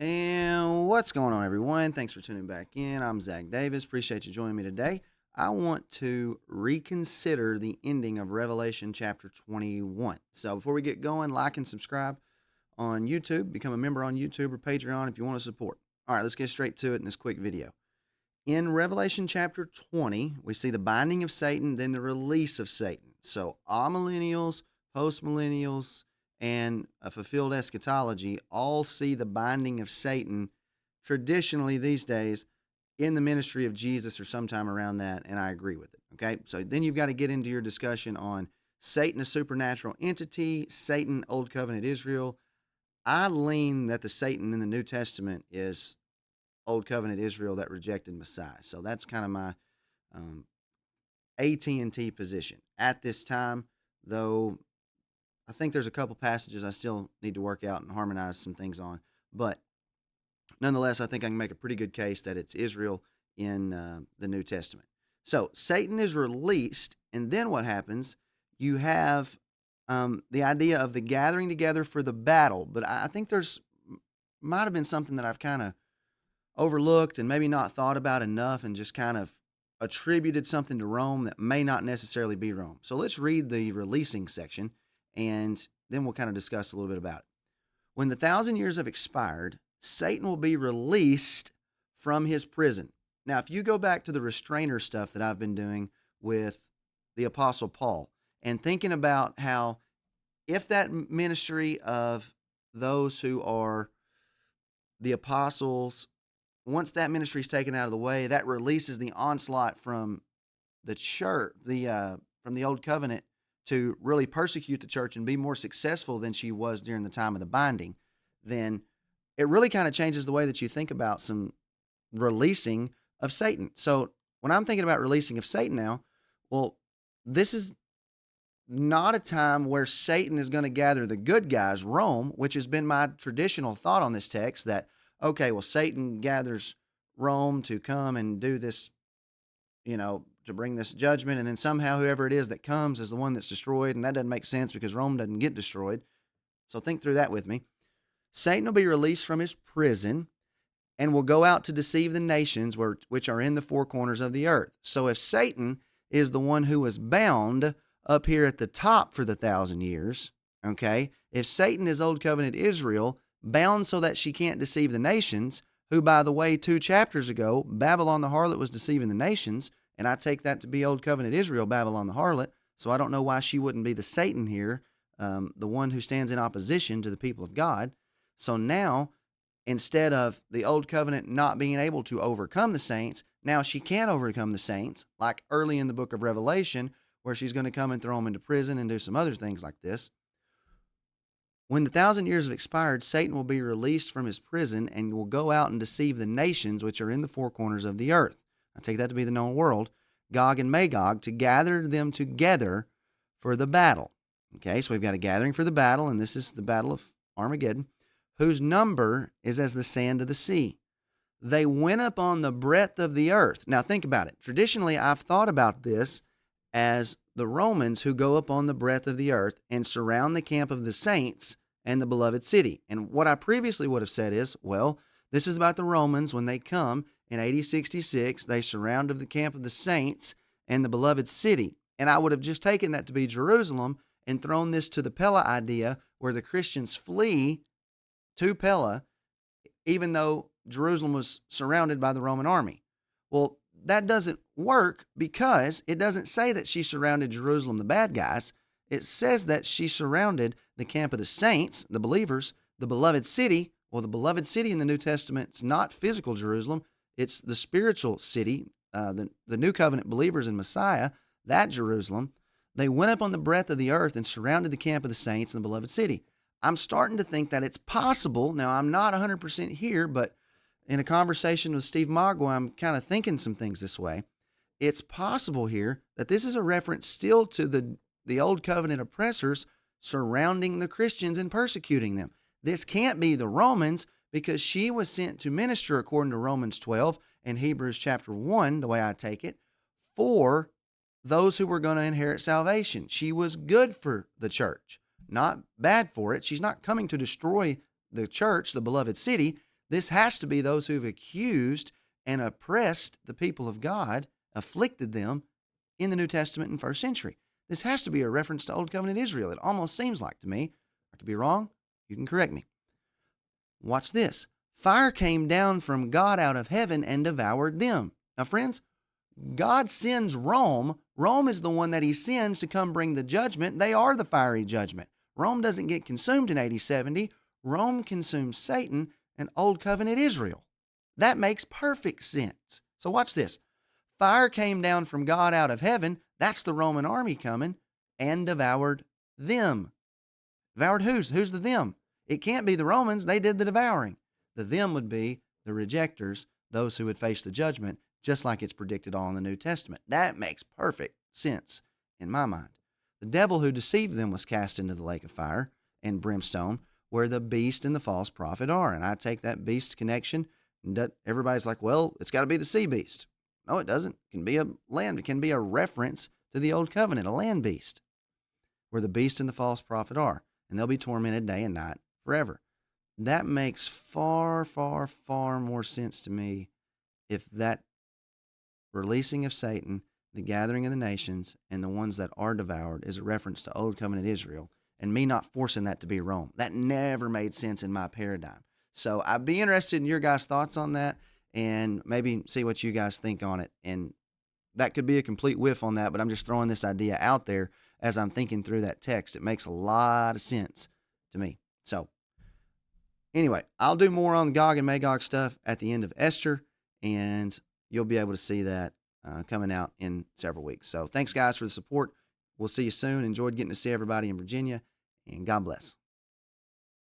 And what's going on, everyone? Thanks for tuning back in. I'm Zach Davis. Appreciate you joining me today. I want to reconsider the ending of Revelation chapter 21. So before we get going, like and subscribe on YouTube. Become a member on YouTube or Patreon if you want to support. All right, let's get straight to it in this quick video. In Revelation chapter 20, we see the binding of Satan, then the release of Satan. So amillennials, postmillennials, and a fulfilled eschatology all see the binding of Satan traditionally these days in the ministry of Jesus or sometime around that, and I agree with it. Okay, so then you've got to get into your discussion on Satan, a supernatural entity, Satan, Old Covenant Israel. I lean that the Satan in the New Testament is Old Covenant Israel that rejected Messiah. So that's kind of my AT&T position at this time, though I think there's a couple passages I still need to work out and harmonize some things on. But nonetheless, I think I can make a pretty good case that it's Israel in the New Testament. So Satan is released, and then what happens? You have the idea of the gathering together for the battle. But I think might have been something that I've kind of overlooked and maybe not thought about enough and just kind of attributed something to Rome that may not necessarily be Rome. So let's read the releasing section, and then we'll kind of discuss a little bit about it. When the 1,000 years have expired, Satan will be released from his prison. Now, if you go back to the restrainer stuff that I've been doing with the Apostle Paul and thinking about how if that ministry of those who are the apostles, once that ministry is taken out of the way, that releases the onslaught from the church, from the old covenant, to really persecute the church and be more successful than she was during the time of the binding, then it really kind of changes the way that you think about some releasing of Satan. So when I'm thinking about releasing of Satan now, well, this is not a time where Satan is going to gather the good guys, Rome, which has been my traditional thought on this text, that, okay, well, Satan gathers Rome to come and do this, to bring this judgment, and then somehow whoever it is that comes is the one that's destroyed, and that doesn't make sense because Rome doesn't get destroyed. So think through that with me. Satan will be released from his prison and will go out to deceive the nations which are in the four corners of the earth. So if Satan is the one who was bound up here at the top for the 1,000 years, okay, if Satan is Old Covenant Israel, bound so that she can't deceive the nations, who, by the way, 2 chapters ago, Babylon the harlot was deceiving the nations, and I take that to be Old Covenant Israel, Babylon the harlot, so I don't know why she wouldn't be the Satan here, the one who stands in opposition to the people of God. So now, instead of the Old Covenant not being able to overcome the saints, now she can overcome the saints, like early in the book of Revelation, where she's going to come and throw them into prison and do some other things like this. When the 1,000 years have expired, Satan will be released from his prison and will go out and deceive the nations which are in the four corners of the earth. I take that to be the known world, Gog and Magog, to gather them together for the battle. Okay, so we've got a gathering for the battle, and this is the battle of Armageddon, whose number is as the sand of the sea. They went up on the breadth of the earth. Now think about it. Traditionally, I've thought about this as the Romans who go up on the breadth of the earth and surround the camp of the saints and the beloved city. And what I previously would have said is, well, this is about the Romans when they come in AD 66, they surrounded the camp of the saints and the beloved city. And I would have just taken that to be Jerusalem and thrown this to the Pella idea where the Christians flee to Pella, even though Jerusalem was surrounded by the Roman army. Well, that doesn't work because it doesn't say that she surrounded Jerusalem, the bad guys. It says that she surrounded the camp of the saints, the believers, the beloved city. Well, the beloved city in the New Testament, it's not physical Jerusalem. It's the spiritual city, the New Covenant believers in Messiah, that Jerusalem. They went up on the breadth of the earth and surrounded the camp of the saints and the beloved city. I'm starting to think that it's possible. Now, I'm not 100% here, but in a conversation with Steve Magua, I'm kind of thinking some things this way. It's possible here that this is a reference still to the Old Covenant oppressors surrounding the Christians and persecuting them. This can't be the Romans because she was sent to minister, according to Romans 12 and Hebrews chapter 1, the way I take it, for those who were going to inherit salvation. She was good for the church, not bad for it. She's not coming to destroy the church, the beloved city. This has to be those who've accused and oppressed the people of God, afflicted them in the New Testament and first century. This has to be a reference to Old Covenant Israel. It almost seems like to me. I could be wrong. You can correct me. Watch this. Fire came down from God out of heaven and devoured them. Now, friends, God sends Rome. Rome is the one that he sends to come bring the judgment. They are the fiery judgment. Rome doesn't get consumed in AD 70. Rome consumes Satan and Old Covenant Israel. That makes perfect sense. So watch this. Fire came down from God out of heaven. That's the Roman army coming, and devoured them. Devoured who's? Who's the them? It can't be the Romans. They did the devouring. The them would be the rejectors, those who would face the judgment, just like it's predicted all in the New Testament. That makes perfect sense in my mind. The devil who deceived them was cast into the lake of fire and brimstone, where the beast and the false prophet are. And I take that beast connection, and everybody's like, well, it's got to be the sea beast. No, it doesn't. It can be a land. It can be a reference to the Old Covenant, a land beast, where the beast and the false prophet are. And they'll be tormented day and night forever. That makes far, far, far more sense to me if that releasing of Satan, the gathering of the nations, and the ones that are devoured is a reference to Old Covenant Israel, and me not forcing that to be Rome. That never made sense in my paradigm. So I'd be interested in your guys' thoughts on that, and maybe see what you guys think on it. And that could be a complete whiff on that, but I'm just throwing this idea out there as I'm thinking through that text. It makes a lot of sense to me. So anyway, I'll do more on Gog and Magog stuff at the end of Esther, and you'll be able to see that coming out in several weeks. So thanks, guys, for the support. We'll see you soon. Enjoyed getting to see everybody in Virginia, and God bless.